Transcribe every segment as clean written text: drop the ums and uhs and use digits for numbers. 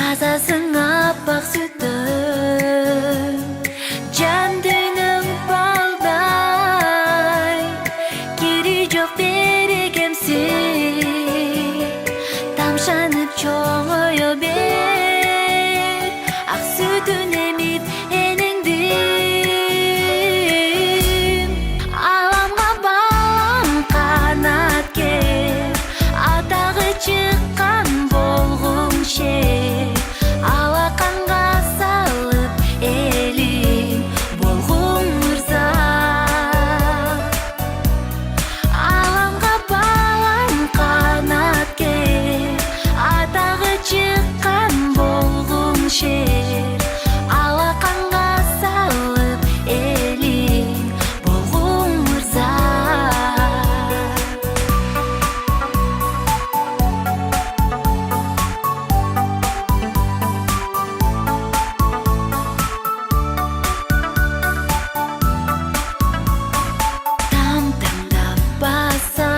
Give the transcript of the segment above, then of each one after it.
Тазасын аппақ сүтің, жан дүйнің балдай, кері жоқ берекемсің, тамшанып чоңойо бер, ақ сүтін еміп енеңдім. Аламға балам қанат кер, атағы шыққан болғың шер, алақанға салып елің болғың мырза. Аламға балам қанат кер, атағы шыққан болғың шер, алақанға салып елің болғың мырза. Там-тамдап баса,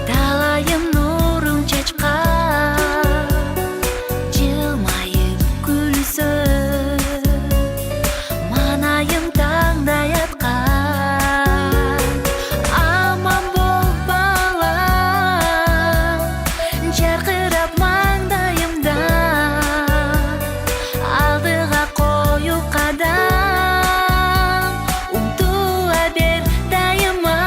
талайым нұрын чачқан, жылмайып күлсін, манайым таңдай атқан. Аман бол балам, жарқырап маңдайымда, алдыға қою қадам, ұмтыла бер дайыма.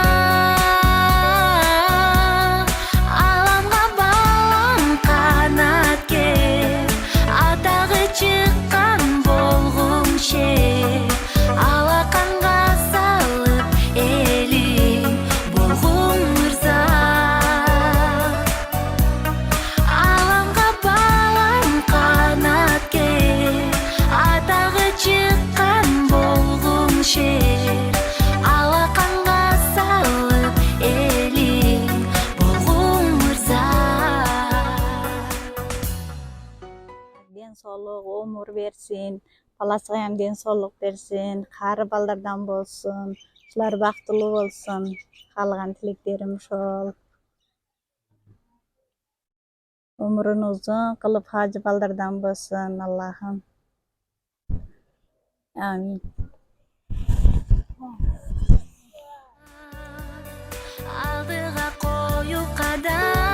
Аламға балам қанат кер, атағы шыққан болғың шер, алақанға салып елің болғың мырза. Аламға балам қанат кер, атағы шыққан болғың шер, алақанға салып елің болғың мырза. Денсаулық, өмір берсин, баласыға ham денсаулық берсин, кары балдардан болсын, шулар бактылуу болсын. Калган тилектерим ошол. Өмүрүн узун кылып хажы балдардан болсын, Аллахым. Амин. Алдыға қою қадам,